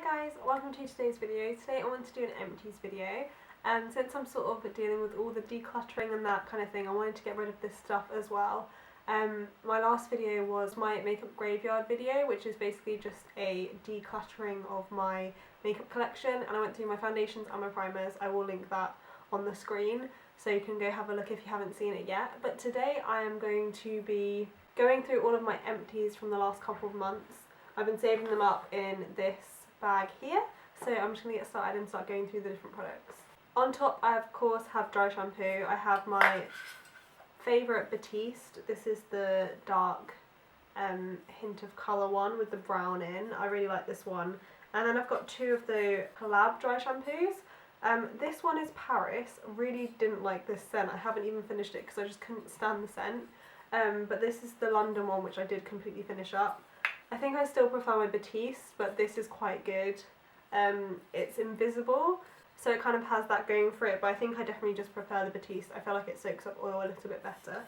Hi guys, welcome to today's video. Today I want to do an empties video, and since I'm sort of dealing with all the decluttering and that kind of thing, I wanted to get rid of this stuff as well. My last video was my makeup graveyard video, which is basically just a decluttering of my makeup collection, and I went through my foundations and my primers. I will link that on the screen so you can go have a look if you haven't seen it yet. But today I am going to be going through all of my empties from the last couple of months. I've been saving them up in this bag here, so I'm just going to get started and start going through the different products. On top I of course have dry shampoo. I have my favourite Batiste. This is the dark hint of colour one with the brown in. I really like this one. And then I've got two of the collab dry shampoos. This one is Paris. Really didn't like this scent. I haven't even finished it because I just couldn't stand the scent. But this is the London one, which I did completely finish up. I think I still prefer my Batiste, but this is quite good. It's invisible, so it kind of has that going for it, but I think I definitely just prefer the Batiste. I feel like it soaks up oil a little bit better.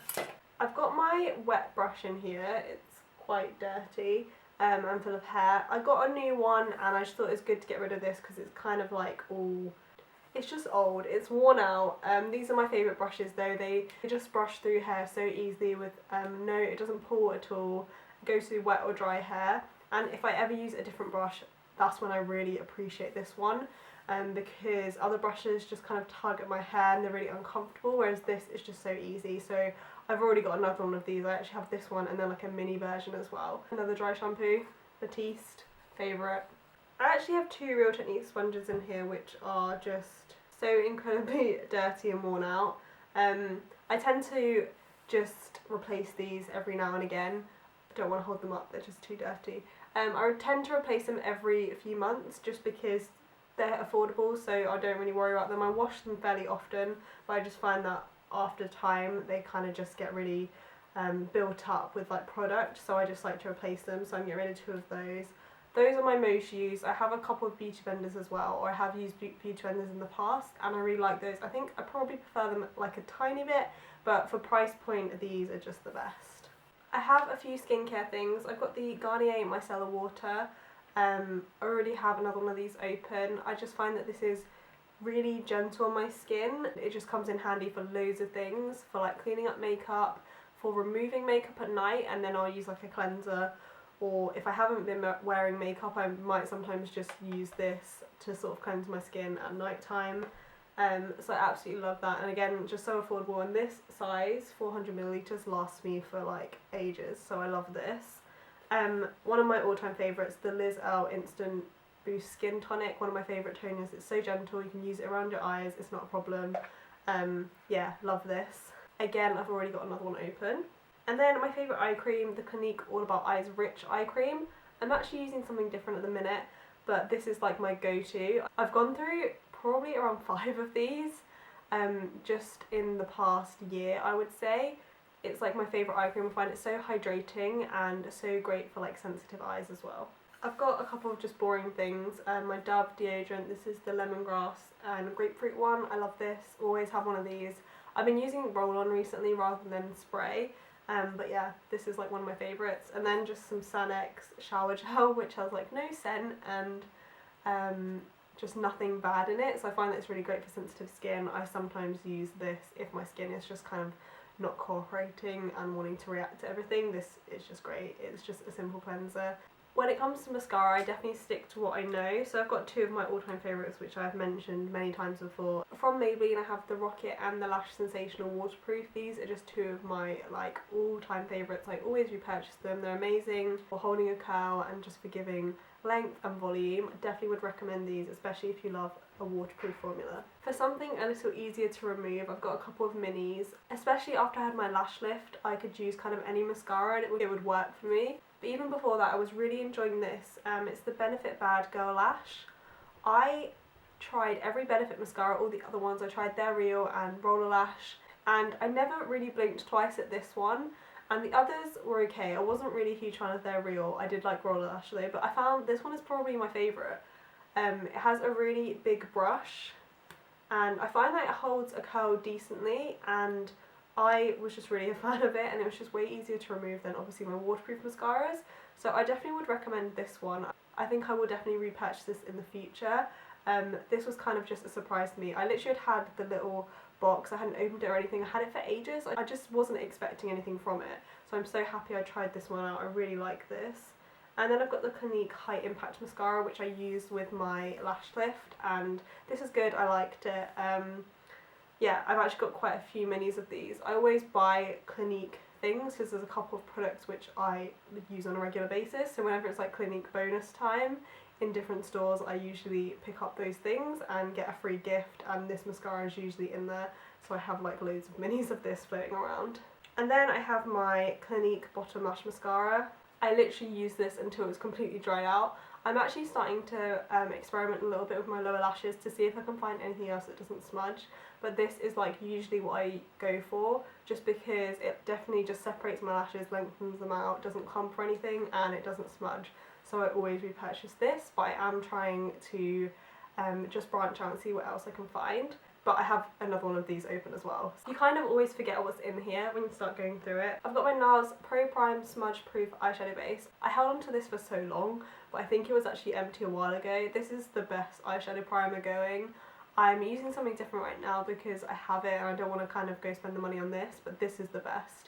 I've got my wet brush in here. It's quite dirty and full of hair. I got a new one and I just thought it was good to get rid of this because it's kind of like all... It's just old, it's worn out. These are my favourite brushes though. They just brush through hair so easily with it doesn't pull at all. It goes through wet or dry hair, and if I ever use a different brush, that's when I really appreciate this one, because other brushes just kind of tug at my hair and they're really uncomfortable, whereas this is just so easy. So I've already got another one of these. I actually have this one and then like a mini version as well. Another dry shampoo, Batiste, favourite. I actually have two Real Technique sponges in here which are just so incredibly dirty and worn out. I tend to just replace these every now and again. I don't want to hold them up, they're just too dirty. I tend to replace them every few months just because they're affordable, so I don't really worry about them. I wash them fairly often, but I just find that after time they kind of just get really built up with like product, so I just like to replace them, so I'm getting rid of two of those. Those are my most used. I have a couple of beauty blenders as well, or I have used beauty blenders in the past, and I really like those. I think I probably prefer them like a tiny bit, but for price point these are just the best. I have a few skincare things. I've got the Garnier Micellar Water. I already have another one of these open. I just find that this is really gentle on my skin. It just comes in handy for loads of things, for like cleaning up makeup, for removing makeup at night, and then I'll use like a cleanser. Or if I haven't been wearing makeup, I might sometimes just use this to sort of cleanse my skin at night time. So I absolutely love that, and again, just so affordable, and this size, 400ml, lasts me for like ages, so I love this. One of my all-time favourites, the Liz Earle Instant Boost Skin Tonic, one of my favourite toners. It's so gentle, you can use it around your eyes, it's not a problem. Yeah, love this. Again, I've already got another one open. And then my favourite eye cream, the Clinique All About Eyes Rich Eye Cream. I'm actually using something different at the minute, but this is like my go-to. I've gone through probably around 5 of these just in the past year, I would say. It's like my favourite eye cream. I find it so hydrating and so great for like sensitive eyes as well. I've got a couple of just boring things. My Dove deodorant, this is the lemongrass and grapefruit one. I love this, always have one of these. I've been using roll-on recently rather than spray. But yeah, this is like one of my favourites. And then just some Sanex shower gel, which has like no scent and just nothing bad in it, so I find that it's really great for sensitive skin. I sometimes use this if my skin is just kind of not cooperating and wanting to react to everything. This is just great. It's just a simple cleanser. When it comes to mascara, I definitely stick to what I know, so I've got two of my all-time favourites which I've mentioned many times before. From Maybelline I have the Rocket and the Lash Sensational Waterproof. These are just two of my like all-time favourites. I always repurchase them. They're amazing for holding a curl and just for giving length and volume. I definitely would recommend these, especially if you love a waterproof formula. For something a little easier to remove, I've got a couple of minis. Especially after I had my lash lift, I could use kind of any mascara and it would work for me. But even before that, I was really enjoying this. It's the Benefit Bad Girl Lash. I tried every Benefit mascara, all the other ones. I tried They're Real and Roller Lash, and I never really blinked twice at this one. And the others were okay. I wasn't really a huge fan of They're Real. I did like Roller Lash though, but I found this one is probably my favourite. It has a really big brush, and I find that it holds a curl decently, and I was just really a fan of it, and it was just way easier to remove than obviously my waterproof mascaras. So I definitely would recommend this one. I think I will definitely repurchase this in the future. This was kind of just a surprise to me. I literally had the little box, I hadn't opened it or anything, I had it for ages. I just wasn't expecting anything from it. So I'm so happy I tried this one out, I really like this. And then I've got the Clinique High Impact Mascara, which I used with my lash lift, and this is good, I liked it. Yeah, I've actually got quite a few minis of these. I always buy Clinique things because there's a couple of products which I use on a regular basis, so whenever it's like Clinique bonus time in different stores, I usually pick up those things and get a free gift, and this mascara is usually in there, so I have like loads of minis of this floating around. And then I have my Clinique Bottom Lash Mascara. I literally used this until it was completely dried out. I'm actually starting to experiment a little bit with my lower lashes to see if I can find anything else that doesn't smudge, but this is like usually what I go for, just because it definitely just separates my lashes, lengthens them out, doesn't clump or anything, and it doesn't smudge. So I always repurchase this, but I am trying to just branch out and see what else I can find. But I have another one of these open as well. So you kind of always forget what's in here when you start going through it. I've got my NARS Pro Prime Smudge Proof Eyeshadow Base. I held on to this for so long, but I think it was actually empty a while ago. This is the best eyeshadow primer going. I'm using something different right now because I have it and I don't want to kind of go spend the money on this, but this is the best.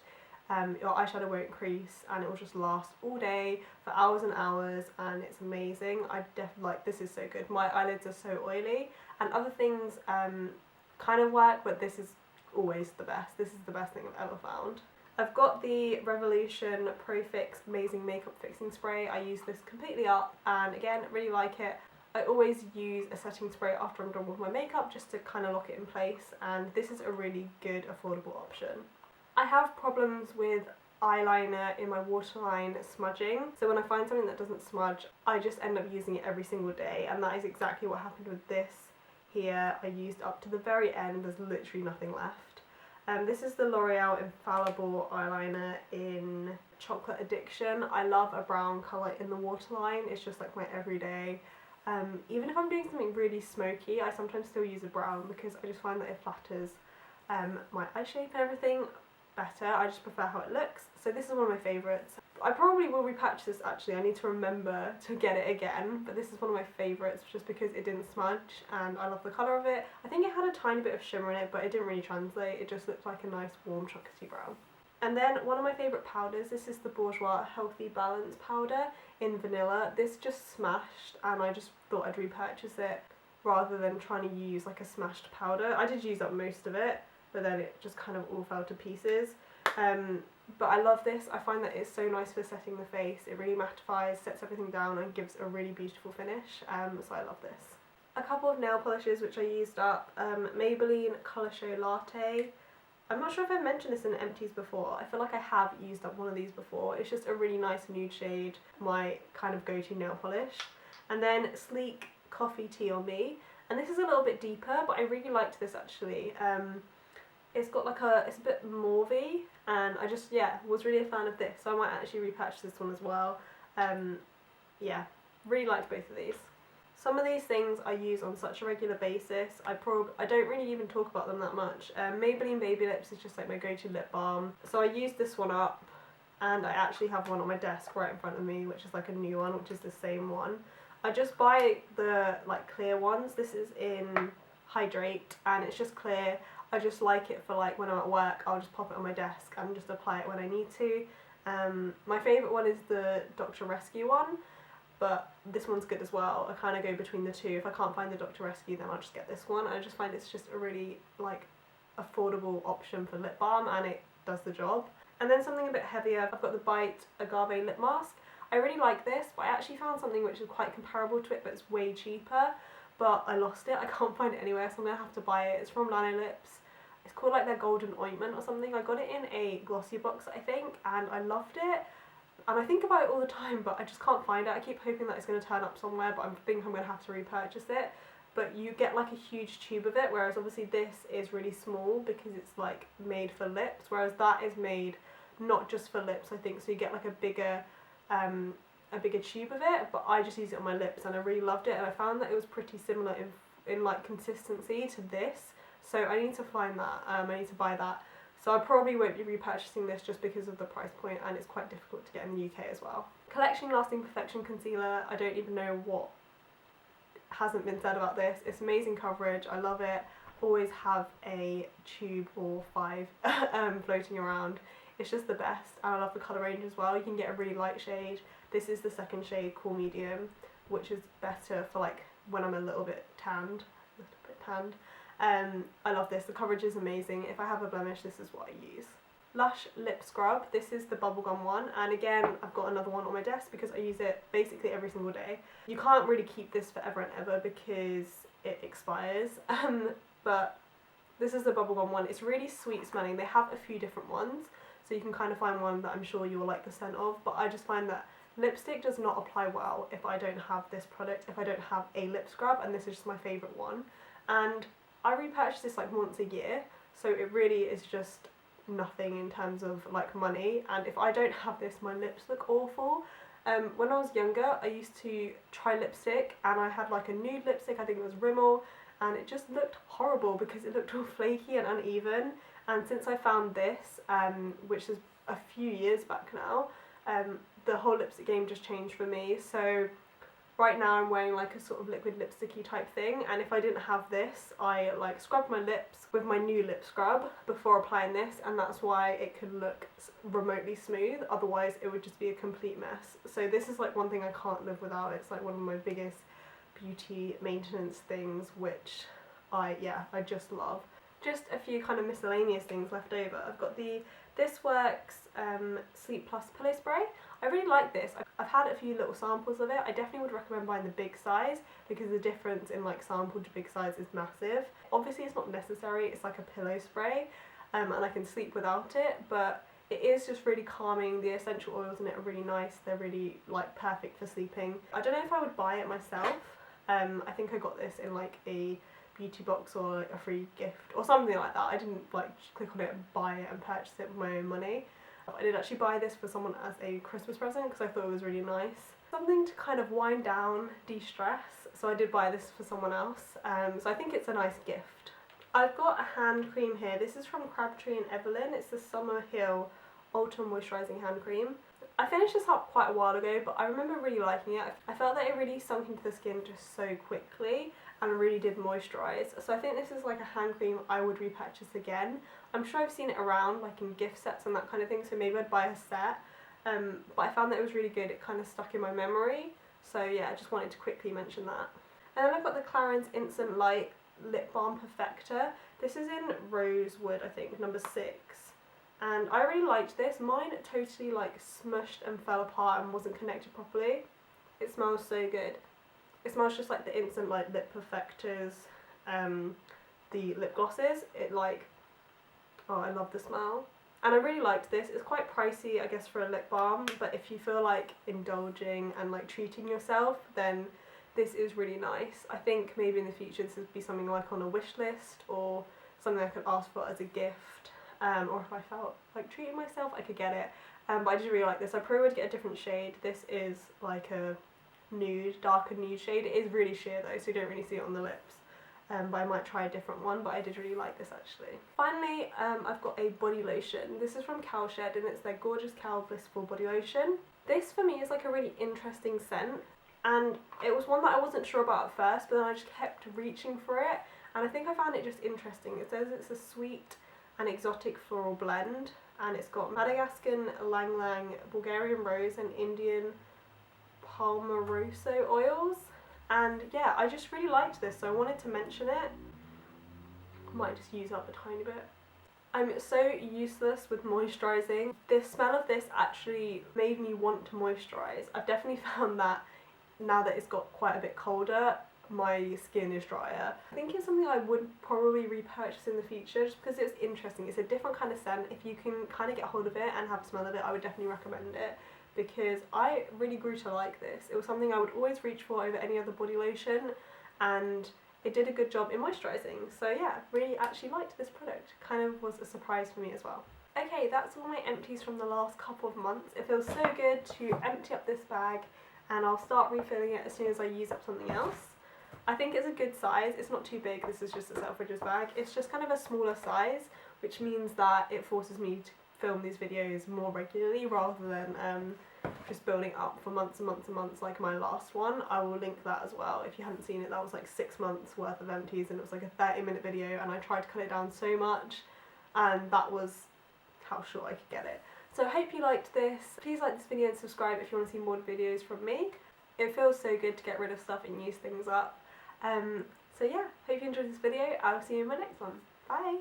Your eyeshadow won't crease and it will just last all day for hours and hours, and it's amazing. I definitely like, this is so good. My eyelids are so oily and other things kind of work, but this is always the best. This is the best thing I've ever found. I've got the Revolution Pro Fix Amazing Makeup Fixing Spray. I use this completely up and again, really like it. I always use a setting spray after I'm done with my makeup just to kind of lock it in place, and this is a really good affordable option. I have problems with eyeliner in my waterline smudging, so when I find something that doesn't smudge, I just end up using it every single day, and that is exactly what happened with this here. I used up to the very end, there's literally nothing left. This is the L'Oreal Infallible eyeliner in Chocolate Addiction. I love a brown colour in the waterline, it's just like my everyday. Even if I'm doing something really smoky, I sometimes still use a brown because I just find that it flatters my eye shape and everything better. I just prefer how it looks. So this is one of my favourites. I probably will repatch this actually, I need to remember to get it again, but this is one of my favourites just because it didn't smudge and I love the colour of it. I think it had a tiny bit of shimmer in it, but it didn't really translate, it just looked like a nice warm chocolatey brown. And then one of my favourite powders, this is the Bourjois Healthy Balance powder in vanilla. This just smashed and I just thought I'd repurchase it rather than trying to use like a smashed powder. I did use up most of it, but then it just kind of all fell to pieces. But I love this. I find that it's so nice for setting the face. It really mattifies, sets everything down and gives a really beautiful finish. So I love this. A couple of nail polishes which I used up. Maybelline Colour Show Latte. I'm not sure if I've mentioned this in Empties before. I feel like I have used up one of these before. It's just a really nice nude shade, my kind of go-to nail polish. And then Sleek Coffee Tea on Me. And this is a little bit deeper, but I really liked this actually. It's got like it's a bit mauvey, and I just, was really a fan of this. So I might actually repatch this one as well. Yeah, really liked both of these. Some of these things I use on such a regular basis, I don't really even talk about them that much. Maybelline Baby Lips is just like my go-to lip balm. So I used this one up, and I actually have one on my desk right in front of me, which is like a new one, which is the same one. I just buy the like clear ones. This is in Hydrate, and it's just clear. I just like it for like when I'm at work, I'll just pop it on my desk and just apply it when I need to. My favourite one is the Dr. Rescue one, but this one's good as well. I kind of go between the two. If I can't find the Dr. Rescue, then I'll just get this one. I just find it's just a really like affordable option for lip balm, and it does the job. And then something a bit heavier, I've got the Bite Agave Lip Mask. I really like this, but I actually found something which is quite comparable to it, but it's way cheaper. But I lost it, I can't find it anywhere, so I'm going to have to buy it. It's from Lips. It's called like their Golden Ointment or something. I got it in a glossy box, I think, and I loved it. And I think about it all the time, but I just can't find it. I keep hoping that it's going to turn up somewhere, but I think I'm going to have to repurchase it. But you get like a huge tube of it, whereas obviously this is really small because it's like made for lips, whereas that is made not just for lips, I think. So you get like a bigger tube of it, but I just use it on my lips and I really loved it, and I found that it was pretty similar in like consistency to this, so I need to find that. I need to buy that. So I probably won't be repurchasing this just because of the price point, and it's quite difficult to get in the UK as well. Collection Lasting Perfection Concealer, I don't even know what hasn't been said about this. It's amazing coverage, I love it. Always have a tube or 5 floating around. It's just the best, and I love the colour range as well. You can get a really light shade. This is the second shade, Cool Medium, which is better for like when I'm a little bit tanned. I love this, the coverage is amazing. If I have a blemish, this is what I use. Lush Lip Scrub, this is the bubblegum one, and again I've got another one on my desk because I use it basically every single day. You can't really keep this forever and ever because it expires, but this is the bubblegum one. It's really sweet smelling. They have a few different ones, so you can kind of find one that I'm sure you will like the scent of, but I just find that lipstick does not apply well if I don't have this product, if I don't have a lip scrub, and this is just my favourite one. And I repurchase this like once a year, so it really is just nothing in terms of like money, and if I don't have this, my lips look awful. When I was younger, I used to try lipstick, and I had like a nude lipstick, I think it was Rimmel, and it just looked horrible because it looked all flaky and uneven. And since I found this, which is a few years back now, the whole lipstick game just changed for me. So right now I'm wearing like a sort of liquid lipsticky type thing, and if I didn't have this, I like scrubbed my lips with my new lip scrub before applying this, and that's why it could look remotely smooth. Otherwise it would just be a complete mess. So this is like one thing I can't live without. It's like one of my biggest beauty maintenance things, which I just love. Just a few kind of miscellaneous things left over. I've got the This Works Sleep Plus Pillow Spray. I really like this. I've had a few little samples of it. I definitely would recommend buying the big size because the difference in like sample to big size is massive. Obviously it's not necessary, it's like a pillow spray, and I can sleep without it, but it is just really calming. The essential oils in it are really nice. They're really like perfect for sleeping. I don't know if I would buy it myself. I think I got this in like a beauty box or like a free gift or something like that. I didn't like click on it and buy it and purchase it with my own money. I did actually buy this for someone as a Christmas present because I thought it was really nice. Something to kind of wind down, de-stress, so I did buy this for someone else. So I think it's a nice gift. I've got a hand cream here. This is from Crabtree and Evelyn. It's the Summer Hill Ultra Moisturising Hand Cream. I finished this up quite a while ago, but I remember really liking it. I felt that it really sunk into the skin just so quickly and really did moisturise. So I think this is like a hand cream I would repurchase again. I'm sure I've seen it around like in gift sets and that kind of thing, so maybe I'd buy a set. But I found that it was really good. It kind of stuck in my memory. So yeah, I just wanted to quickly mention that. And then I've got the Clarins Instant Light Lip Balm Perfector. This is in Rosewood, I think, number 6. And I really liked this. Mine totally like smushed and fell apart and wasn't connected properly. It smells so good. It smells just like the Instant Light Lip Perfectors, the lip glosses. It like, oh, I love the smell. And I really liked this. It's quite pricey, I guess, for a lip balm, but if you feel like indulging and like treating yourself, then this is really nice. I think maybe in the future this would be something like on a wish list or something I could ask for as a gift. Or if I felt like treating myself, I could get it. But I just really like this. I probably would get a different shade. This is like a nude, darker nude shade. It is really sheer though, so you don't really see it on the lips. But I might try a different one, but I did really like this actually. Finally, I've got a body lotion. This is from Cowshed and it's their Gorgeous Cow Blissful Body Lotion. This for me is like a really interesting scent, and it was one that I wasn't sure about at first, but then I just kept reaching for it, and I think I found it just interesting. It says it's a sweet and exotic floral blend, and it's got Madagascan Lang Lang, Bulgarian Rose and Indian Palmarosa oils. And yeah, I just really liked this, so I wanted to mention it. Might just use up a tiny bit. I'm so useless with moisturising. The smell of this actually made me want to moisturise. I've definitely found that now that it's got quite a bit colder, my skin is drier. I think it's something I would probably repurchase in the future just because it's interesting. It's a different kind of scent. If you can kind of get hold of it and have a smell of it, I would definitely recommend it, because I really grew to like this. It was something I would always reach for over any other body lotion, and it did a good job in moisturising. So yeah, really actually liked this product. Kind of was a surprise for me as well. Okay, that's all my empties from the last couple of months. It feels so good to empty up this bag, and I'll start refilling it as soon as I use up something else. I think it's a good size. It's not too big. This is just a Selfridges bag. It's just kind of a smaller size, which means that it forces me to film these videos more regularly rather than just building up for months and months and months like my last one. I will link that as well if you haven't seen it. That was like 6 months worth of empties and it was like a 30-minute video, and I tried to cut it down so much, and that was how short I could get it. So I hope you liked this. Please like this video and subscribe if you want to see more videos from me. It feels so good to get rid of stuff and use things up. So yeah, hope you enjoyed this video. I'll see you in my next one. Bye!